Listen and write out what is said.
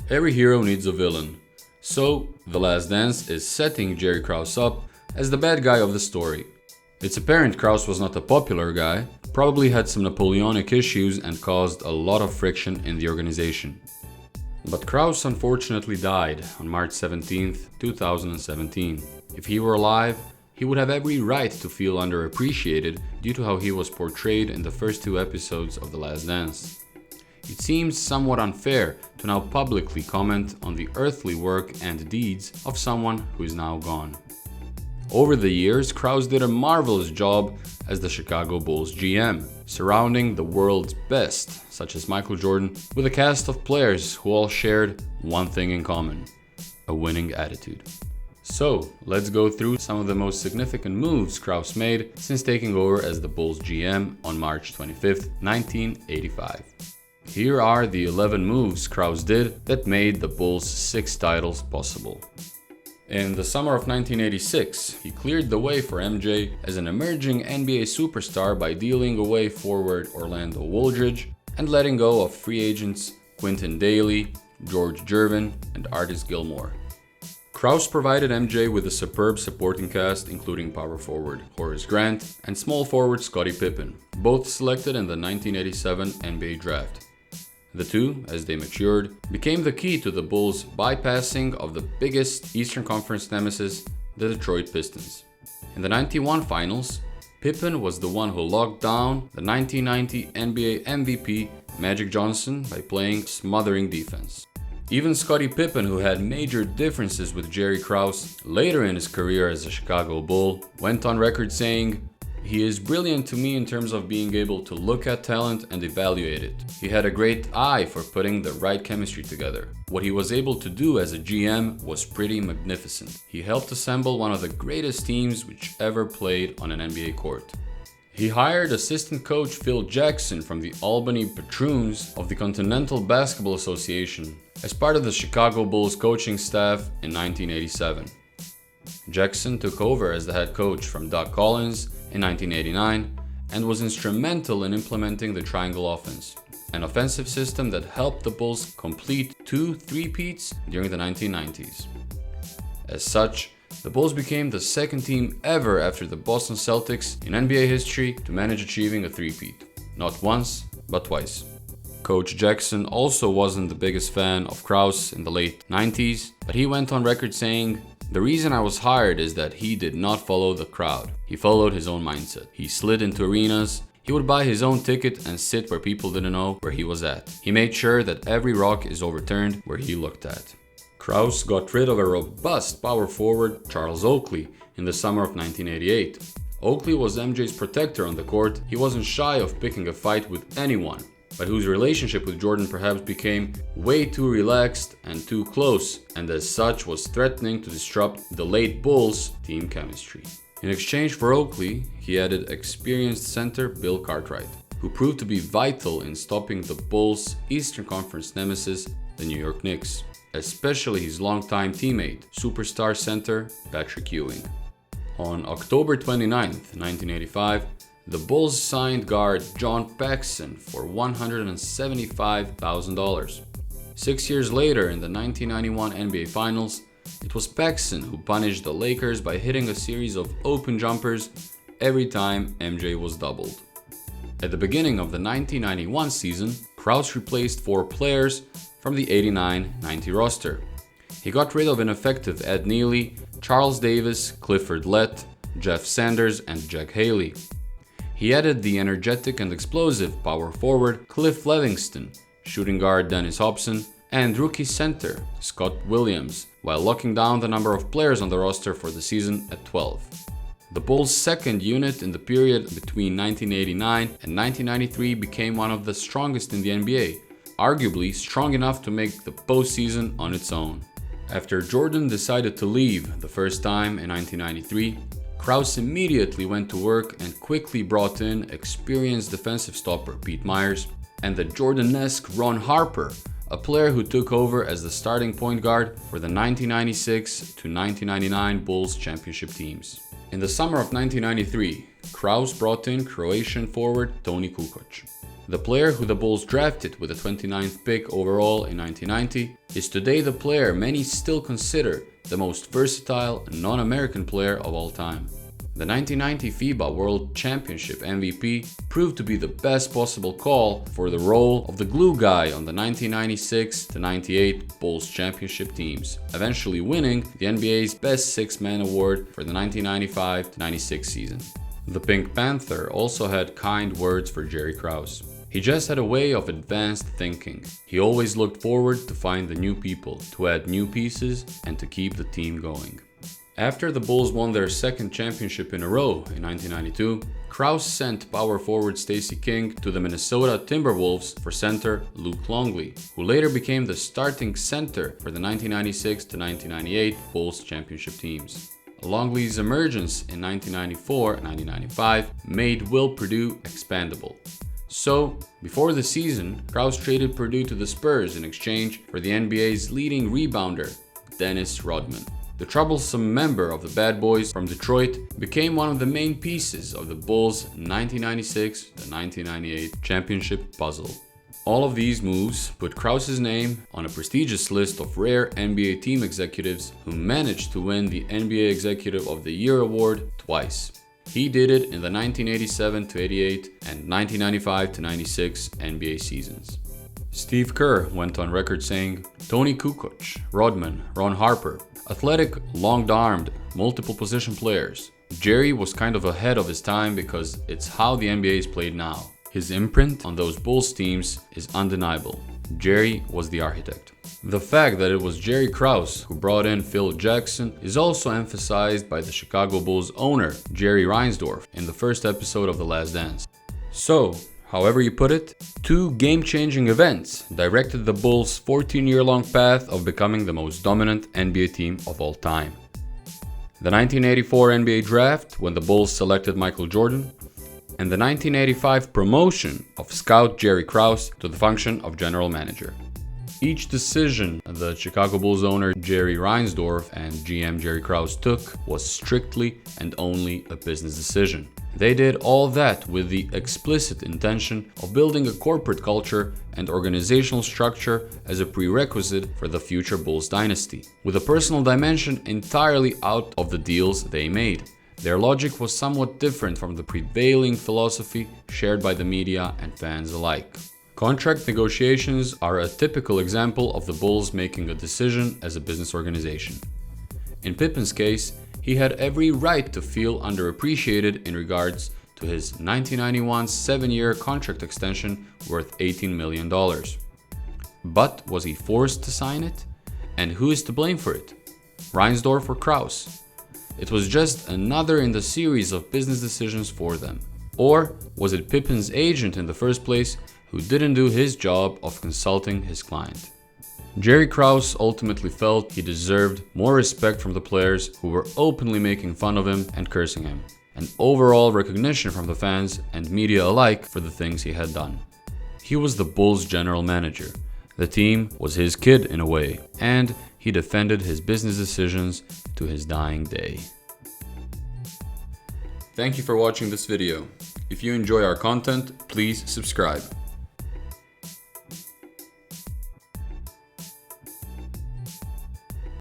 Every hero needs a villain. So, The Last Dance is setting Jerry Krause up as the bad guy of the story. It's apparent Krause was not a popular guy, probably had some Napoleonic issues and caused a lot of friction in the organization. But Krause unfortunately died on March 17, 2017. If he were alive, he would have every right to feel underappreciated due to how he was portrayed in the first 2 episodes of The Last Dance. It seems somewhat unfair to now publicly comment on the earthly work and deeds of someone who is now gone. Over the years, Krause did a marvelous job as the Chicago Bulls GM, surrounding the world's best, such as Michael Jordan, with a cast of players who all shared one thing in common: a winning attitude. So, let's go through some of the most significant moves Krause made since taking over as the Bulls GM on March 25, 1985. Here are the 11 moves Krause did that made the Bulls' 6 titles possible. In the summer of 1986, he cleared the way for MJ as an emerging NBA superstar by dealing away forward Orlando Woldridge and letting go of free agents Quinton Daly, George Gervin, and Artis Gilmore. Krause provided MJ with a superb supporting cast including power forward Horace Grant and small forward Scottie Pippen, both selected in the 1987 NBA draft. The two, as they matured, became the key to the Bulls' bypassing of the biggest Eastern Conference nemesis, the Detroit Pistons. In the 91 finals, Pippen was the one who locked down the 1990 NBA MVP Magic Johnson by playing smothering defense. Even Scottie Pippen, who had major differences with Jerry Krause later in his career as a Chicago Bull, went on record saying, "He is brilliant to me in terms of being able to look at talent and evaluate it. He had a great eye for putting the right chemistry together. What he was able to do as a GM was pretty magnificent. He helped assemble one of the greatest teams which ever played on an NBA court." He hired assistant coach Phil Jackson from the Albany Patroons of the Continental Basketball Association as part of the Chicago Bulls coaching staff in 1987. Jackson took over as the head coach from Doug Collins in 1989 and was instrumental in implementing the triangle offense, an offensive system that helped the Bulls complete 2 three-peats during the 1990s. As such, the Bulls became the second team ever after the Boston Celtics in NBA history to manage achieving a three-peat, not once, but twice. Coach Jackson also wasn't the biggest fan of Krause in the late 90s, but he went on record saying, "The reason I was hired is that he did not follow the crowd. He followed his own mindset. He slid into arenas. He would buy his own ticket and sit where people didn't know where he was at. He made sure that every rock is overturned where he looked at." Krause got rid of a robust power forward, Charles Oakley, in the summer of 1988. Oakley was MJ's protector on the court. He wasn't shy of picking a fight with anyone, but whose relationship with Jordan perhaps became way too relaxed and too close, and as such was threatening to disrupt the late Bulls' team chemistry. In exchange for Oakley, he added experienced center Bill Cartwright, who proved to be vital in stopping the Bulls' Eastern Conference nemesis, the New York Knicks, especially his longtime teammate, superstar center Patrick Ewing. On October 29, 1985, the Bulls signed guard John Paxson for $175,000. 6 years later, in the 1991 NBA Finals, it was Paxson who punished the Lakers by hitting a series of open jumpers every time MJ was doubled. At the beginning of the 1991 season, Krause replaced 4 players from the 89-90 roster. He got rid of ineffective Ed Neely, Charles Davis, Clifford Lett, Jeff Sanders, and Jack Haley. He added the energetic and explosive power forward Cliff Levingston, shooting guard Dennis Hobson, and rookie center Scott Williams, while locking down the number of players on the roster for the season at 12. The Bulls' second unit in the period between 1989 and 1993 became one of the strongest in the NBA, arguably strong enough to make the postseason on its own. After Jordan decided to leave the first time in 1993, Krause immediately went to work and quickly brought in experienced defensive stopper Pete Myers and the Jordan-esque Ron Harper, a player who took over as the starting point guard for the 1996 to 1999 Bulls championship teams. In the summer of 1993, Krause brought in Croatian forward Toni Kukoc. The player who the Bulls drafted with the 29th pick overall in 1990 is today the player many still consider the most versatile non-American player of all time. The 1990 FIBA World Championship MVP proved to be the best possible call for the role of the glue guy on the 1996-98 Bulls championship teams, eventually winning the NBA's Best Six-Man award for the 1995-96 season. The Pink Panther also had kind words for Jerry Krause. He just had a way of advanced thinking. He always looked forward to find the new people, to add new pieces, and to keep the team going. After the Bulls won their second championship in a row in 1992, Krause sent power forward Stacey King to the Minnesota Timberwolves for center Luke Longley, who later became the starting center for the 1996-1998 Bulls championship teams. Longley's emergence in 1994-1995 made Will Perdue expandable. So, before the season, Krause traded Perdue to the Spurs in exchange for the NBA's leading rebounder, Dennis Rodman. The troublesome member of the Bad Boys from Detroit became one of the main pieces of the Bulls' 1996-1998 championship puzzle. All of these moves put Krause's name on a prestigious list of rare NBA team executives who managed to win the NBA Executive of the Year award twice. He did it in the 1987-88 and 1995-96 NBA seasons. Steve Kerr went on record saying, "Tony Kukoc, Rodman, Ron Harper, athletic, long-armed, multiple position players. Jerry was kind of ahead of his time because it's how the NBA is played now. His imprint on those Bulls teams is undeniable. Jerry was the architect." The fact that it was Jerry Krause who brought in Phil Jackson is also emphasized by the Chicago Bulls owner, Jerry Reinsdorf, in the first episode of The Last Dance. So, however you put it, two game-changing events directed the Bulls' 14-year-long path of becoming the most dominant NBA team of all time. The 1984 NBA draft, when the Bulls selected Michael Jordan, and the 1985 promotion of scout Jerry Krause to the function of general manager. Each decision the Chicago Bulls owner Jerry Reinsdorf and GM Jerry Krause took was strictly and only a business decision. They did all that with the explicit intention of building a corporate culture and organizational structure as a prerequisite for the future Bulls dynasty, with a personal dimension entirely out of the deals they made. Their logic was somewhat different from the prevailing philosophy shared by the media and fans alike. Contract negotiations are a typical example of the Bulls making a decision as a business organization. In Pippen's case, he had every right to feel underappreciated in regards to his 1991 7-year contract extension worth $18 million. But was he forced to sign it? And who is to blame for it? Reinsdorf or Krause? It was just another in the series of business decisions for them. Or was it Pippen's agent in the first place who didn't do his job of consulting his client? Jerry Krause ultimately felt he deserved more respect from the players who were openly making fun of him and cursing him, and overall recognition from the fans and media alike for the things he had done. He was the Bulls' general manager. The team was his kid in a way, and he defended his business decisions to his dying day. Thank you for watching this video. If you enjoy our content, please subscribe.